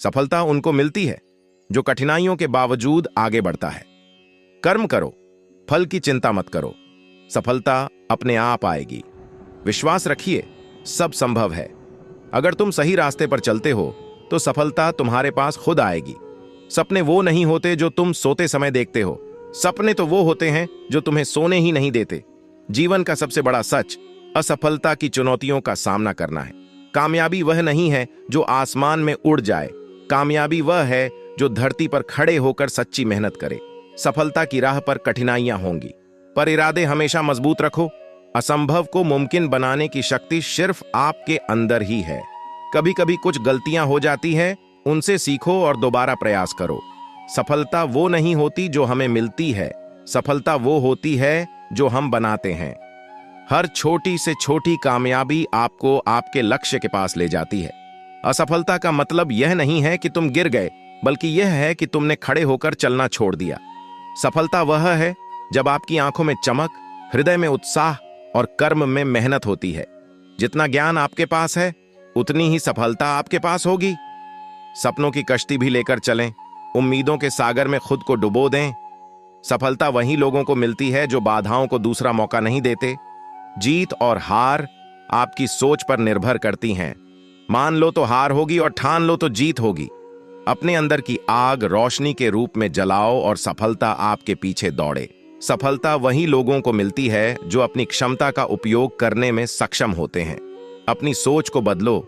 सफलता उनको मिलती है जो कठिनाइयों के बावजूद आगे बढ़ता है। कर्म करो, फल की चिंता मत करो, सफलता अपने आप आएगी। विश्वास रखिए, सब संभव है। अगर तुम सही रास्ते पर चलते हो तो सफलता तुम्हारे पास खुद आएगी। सपने वो नहीं होते जो तुम सोते समय देखते हो, सपने तो वो होते हैं जो तुम्हें सोने ही नहीं देते। जीवन का सबसे बड़ा सच असफलता की चुनौतियों का सामना करना है। कामयाबी वह नहीं है जो आसमान में उड़ जाए, कामयाबी वह है जो धरती पर खड़े होकर सच्ची मेहनत करे। सफलता की राह पर कठिनाइयां होंगी, पर इरादे हमेशा मजबूत रखो। असंभव को मुमकिन बनाने की शक्ति सिर्फ आपके अंदर ही है। कभी कभी कुछ गलतियां हो जाती हैं, उनसे सीखो और दोबारा प्रयास करो। सफलता वो नहीं होती जो हमें मिलती है, सफलता वो होती है जो हम बनाते हैं। हर छोटी से छोटी कामयाबी आपको आपके लक्ष्य के पास ले जाती है। असफलता का मतलब यह नहीं है कि तुम गिर गए, बल्कि यह है कि तुमने खड़े होकर चलना छोड़ दिया। सफलता वह है जब आपकी आंखों में चमक, हृदय में उत्साह और कर्म में मेहनत होती है। जितना ज्ञान आपके पास है, उतनी ही सफलता आपके पास होगी। सपनों की कश्ती भी लेकर चलें, उम्मीदों के सागर में खुद को डुबो दें। सफलता वही लोगों को मिलती है जो बाधाओं को दूसरा मौका नहीं देते। जीत और हार आपकी सोच पर निर्भर करती हैं। मान लो तो हार होगी और ठान लो तो जीत होगी। अपने अंदर की आग रोशनी के रूप में जलाओ और सफलता आपके पीछे दौड़े। सफलता वही लोगों को मिलती है जो अपनी क्षमता का उपयोग करने में सक्षम होते हैं। अपनी सोच को बदलो,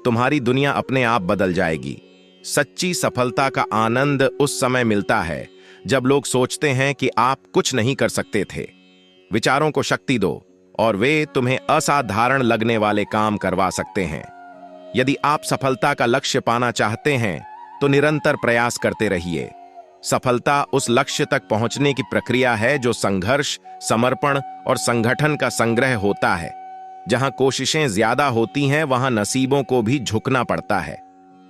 तुम्हारी दुनिया अपने आप बदल जाएगी। सच्ची सफलता का आनंद उस समय मिलता है जब लोग सोचते हैं कि आप कुछ नहीं कर सकते थे। विचारों को शक्ति दो और वे तुम्हें असाधारण लगने वाले काम करवा सकते हैं। यदि आप सफलता का लक्ष्य पाना चाहते हैं तो निरंतर प्रयास करते रहिए। सफलता उस लक्ष्य तक पहुंचने की प्रक्रिया है जो संघर्ष, समर्पण और संगठन का संग्रह होता है। जहां कोशिशें ज्यादा होती हैं, वहां नसीबों को भी झुकना पड़ता है।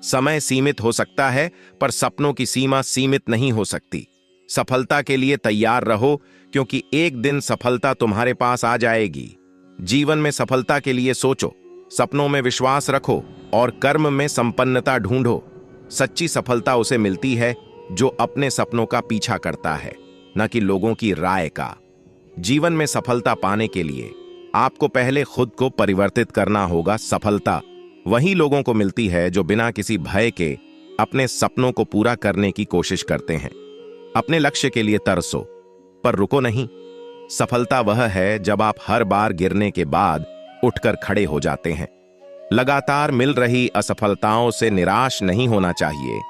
समय सीमित हो सकता है, पर सपनों की सीमा सीमित नहीं हो सकती। सफलता के लिए तैयार रहो, क्योंकि एक दिन सफलता तुम्हारे पास आ जाएगी। जीवन में सफलता के लिए सोचो, सपनों में विश्वास रखो और कर्म में संपन्नता ढूंढो। सच्ची सफलता उसे मिलती है जो अपने सपनों का पीछा करता है, न कि लोगों की राय का। जीवन में सफलता पाने के लिए आपको पहले खुद को परिवर्तित करना होगा। सफलता वही लोगों को मिलती है जो बिना किसी भय के अपने सपनों को पूरा करने की कोशिश करते हैं। अपने लक्ष्य के लिए तरसो, पर रुको नहीं। सफलता वह है जब आप हर बार गिरने के बाद उठकर खड़े हो जाते हैं। लगातार मिल रही असफलताओं से निराश नहीं होना चाहिए।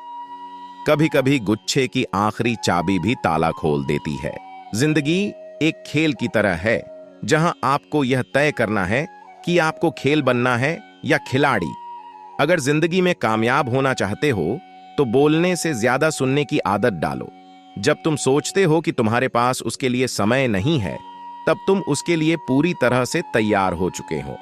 कभी कभी गुच्छे की आखिरी चाबी भी ताला खोल देती है। जिंदगी एक खेल की तरह है, जहां आपको यह तय करना है कि आपको खेल बनना है या खिलाड़ी। अगर जिंदगी में कामयाब होना चाहते हो तो बोलने से ज्यादा सुनने की आदत डालो। जब तुम सोचते हो कि तुम्हारे पास उसके लिए समय नहीं है, तब तुम उसके लिए पूरी तरह से तैयार हो चुके हो।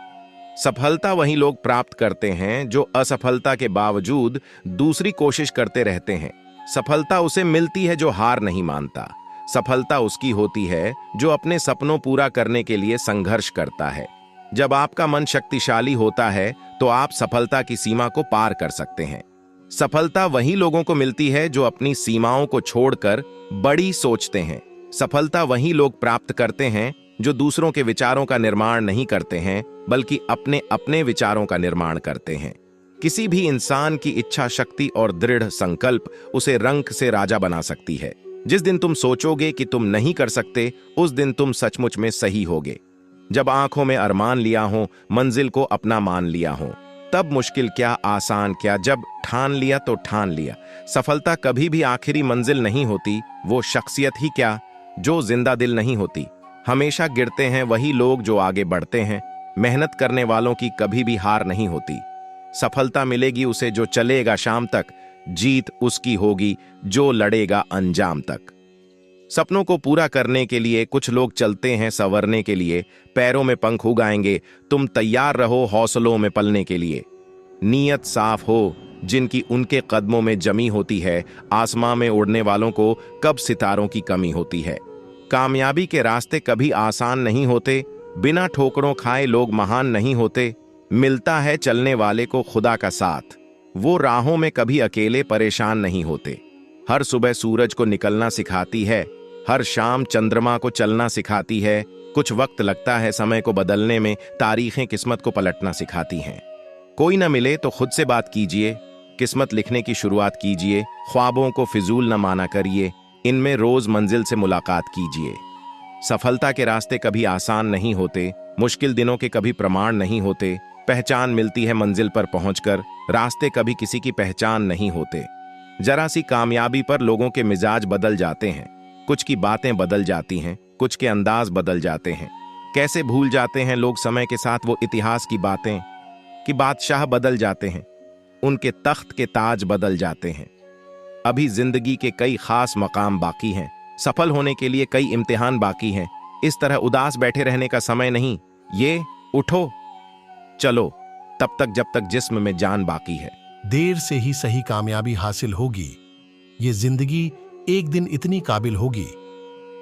सफलता वही लोग प्राप्त करते हैं जो असफलता के बावजूद दूसरी कोशिश करते रहते हैं। सफलता उसे मिलती है जो हार नहीं मानता। सफलता उसकी होती है जो अपने सपनों पूरा करने के लिए संघर्ष करता है। जब आपका मन शक्तिशाली होता है तो आप सफलता की सीमा को पार कर सकते हैं। सफलता वही लोगों को मिलती है जो अपनी सीमाओं को छोड़कर बड़ी सोचते हैं। सफलता वही लोग प्राप्त करते हैं जो दूसरों के विचारों का निर्माण नहीं करते हैं, बल्कि अपने अपने विचारों का निर्माण करते हैं। किसी भी इंसान की इच्छा शक्ति और दृढ़ संकल्प उसे रंक से राजा बना सकती है। जिस दिन तुम सोचोगे कि तुम नहीं कर सकते, उस दिन तुम सचमुच में सही होगे। जब आंखों में अरमान लिया हो, मंजिल को अपना मान लिया हो, तब मुश्किल क्या आसान क्या, जब ठान लिया तो ठान लिया। सफलता कभी भी आखिरी मंजिल नहीं होती, वो शख्सियत ही क्या जो जिंदा दिल नहीं होती। हमेशा गिरते हैं वही लोग जो आगे बढ़ते हैं। मेहनत करने वालों की कभी भी हार नहीं होती। सफलता मिलेगी उसे जो चलेगा शाम तक, जीत उसकी होगी जो लड़ेगा अंजाम तक। सपनों को पूरा करने के लिए कुछ लोग चलते हैं संवरने के लिए, पैरों में पंख उगाएंगे। तुम तैयार रहो हौसलों में पलने के लिए। नीयत साफ हो जिनकी उनके कदमों में जमी होती है। आसमां में उड़ने वालों को कब सितारों की कमी होती है। कामयाबी के रास्ते कभी आसान नहीं होते। बिना ठोकरों खाए लोग महान नहीं होते। मिलता है चलने वाले को खुदा का साथ। वो राहों में कभी अकेले परेशान नहीं होते। हर सुबह सूरज को निकलना सिखाती है, हर शाम चंद्रमा को चलना सिखाती है। कुछ वक्त लगता है समय को बदलने में, तारीखें किस्मत को पलटना सिखाती हैं। कोई न मिले तो खुद से बात कीजिए, किस्मत लिखने की शुरुआत कीजिए। ख्वाबों को फिजूल न माना करिए, इनमें रोज मंजिल से मुलाकात कीजिए। सफलता के रास्ते कभी आसान नहीं होते, मुश्किल दिनों के कभी प्रमाण नहीं होते। पहचान मिलती है मंजिल पर पहुंचकर, रास्ते कभी किसी की पहचान नहीं होते। जरा सी कामयाबी पर लोगों के मिजाज बदल जाते हैं, कुछ की बातें बदल जाती हैं, कुछ के अंदाज बदल जाते हैं। कैसे भूल जाते हैं लोग समय के साथ वो इतिहास की बातें कि बादशाह बदल जाते हैं, उनके तख्त के ताज बदल जाते हैं। अभी जिंदगी के कई खास मकाम बाकी हैं, सफल होने के लिए कई इम्तिहान बाकी हैं। इस तरह उदास बैठे रहने का समय नहीं, ये उठो चलो, तब तक जब तक जिस्म में जान बाकी है। देर से ही सही कामयाबी हासिल होगी, ये जिंदगी एक दिन इतनी काबिल होगी।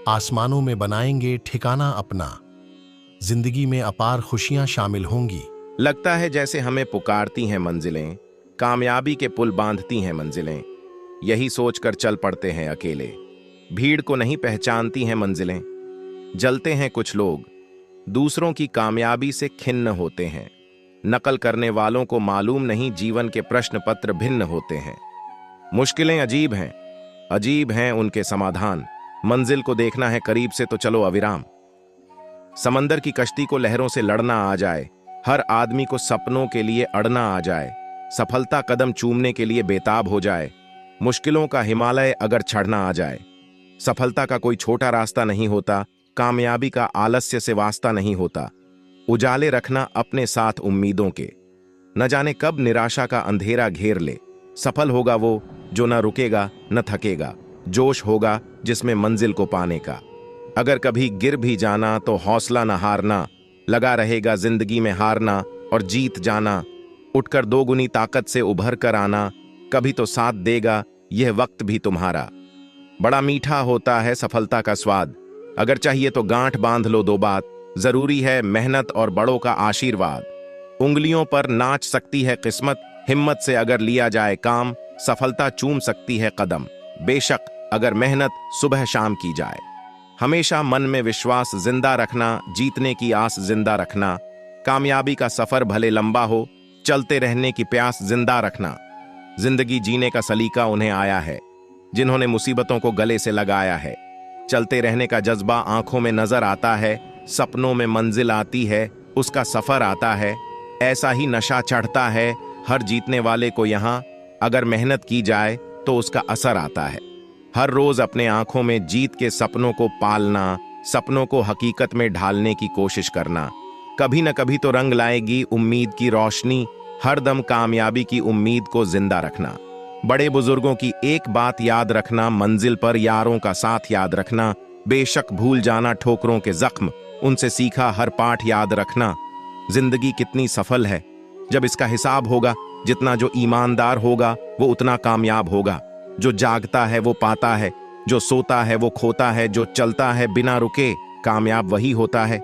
आसमानों में बनाएंगे ठिकाना अपना, जिंदगी में अपार खुशियां शामिल होंगी। लगता है जैसे हमें पुकारती हैं मंजिलें, कामयाबी के पुल बांधती हैं मंजिलें। यही सोचकर चल पड़ते हैं अकेले, भीड़ को नहीं पहचानती हैं मंजिलें। जलते हैं कुछ लोग, दूसरों की कामयाबी से खिन्न होते हैं। नकल करने वालों को मालूम नहीं जीवन के प्रश्न पत्र भिन्न होते हैं। मुश्किलें अजीब हैं उनके समाधान। मंजिल को देखना है करीब से तो चलो अविराम। समंदर की कश्ती को लहरों से लड़ना आ जाए, हर आदमी को सपनों के लिए अड़ना आ जाए। सफलता कदम चूमने के लिए बेताब हो जाए, मुश्किलों का हिमालय अगर चढ़ना आ जाए। सफलता का कोई छोटा रास्ता नहीं होता, कामयाबी का आलस्य से वास्ता नहीं होता। उजाले रखना अपने साथ उम्मीदों के, न जाने कब निराशा का अंधेरा घेर ले। सफल होगा वो जो न रुकेगा न थकेगा, जोश होगा जिसमें मंजिल को पाने का। अगर कभी गिर भी जाना तो हौसला न हारना, लगा रहेगा जिंदगी में हारना और जीत जाना। उठकर दोगुनी ताकत से उभर कर आना, कभी तो साथ देगा यह वक्त भी तुम्हारा। बड़ा मीठा होता है सफलता का स्वाद, अगर चाहिए तो गांठ बांध लो दो बात। जरूरी है मेहनत और बड़ों का आशीर्वाद। उंगलियों पर नाच सकती है किस्मत, हिम्मत से अगर लिया जाए काम। सफलता चूम सकती है कदम, बेशक अगर मेहनत सुबह शाम की जाए। हमेशा मन में विश्वास जिंदा रखना, जीतने की आस जिंदा रखना। कामयाबी का सफर भले लंबा हो, चलते रहने की प्यास जिंदा रखना। जिंदगी जीने का सलीका उन्हें आया है जिन्होंने मुसीबतों को गले से लगाया है। चलते रहने का जज्बा आंखों में नजर आता है, सपनों में मंजिल आती है, उसका सफर आता है। ऐसा ही नशा चढ़ता है हर जीतने वाले को यहाँ, अगर मेहनत की जाए तो उसका असर आता है। हर रोज अपने आंखों में जीत के सपनों को पालना, सपनों को हकीकत में ढालने की कोशिश करना। कभी न कभी तो रंग लाएगी उम्मीद की रोशनी, हर दम कामयाबी की उम्मीद को जिंदा रखना। बड़े बुजुर्गों की एक बात याद रखना, मंजिल पर यारों का साथ याद रखना। बेशक भूल जाना ठोकरों के जख्म, उनसे सीखा हर पाठ याद रखना। जिंदगी कितनी सफल है जब इसका हिसाब होगा, जितना जो ईमानदार होगा वो उतना कामयाब होगा। जो जागता है वो पाता है, जो सोता है वो खोता है, जो चलता है बिना रुके कामयाब वही होता है।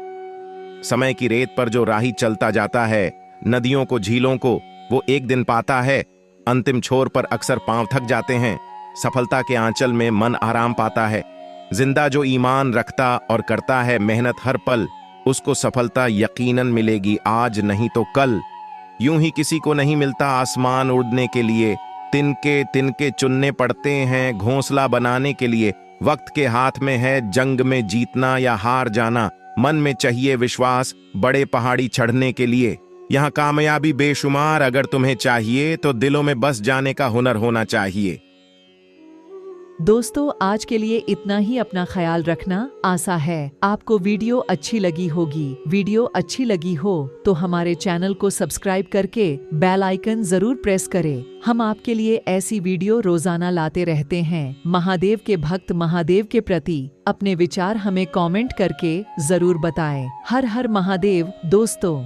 समय की रेत पर जो राही चलता जाता है, नदियों को झीलों को वो एक दिन पाता है। अंतिम छोर पर अक्सर पांव थक जाते हैं, सफलता के आंचल में मन आराम पाता है। जिंदा जो ईमान रखता और करता है मेहनत हर पल, उसको सफलता यकीनन मिलेगी आज नहीं तो कल। यूं ही किसी को नहीं मिलता आसमान उड़ने के लिए, तिनके तिनके चुनने पड़ते हैं घोंसला बनाने के लिए। वक्त के हाथ में है जंग में जीतना या हार जाना, मन में चाहिए विश्वास बड़े पहाड़ी चढ़ने के लिए। यहाँ कामयाबी बेशुमार अगर तुम्हें चाहिए तो दिलों में बस जाने का हुनर होना चाहिए। दोस्तों, आज के लिए इतना ही। अपना ख्याल रखना। आशा है आपको वीडियो अच्छी लगी होगी। वीडियो अच्छी लगी हो तो हमारे चैनल को सब्सक्राइब करके बेल आइकन जरूर प्रेस करें। हम आपके लिए ऐसी वीडियो रोजाना लाते रहते हैं। महादेव के भक्त महादेव के प्रति अपने विचार हमें कमेंट करके जरूर बताएं। हर हर महादेव दोस्तों।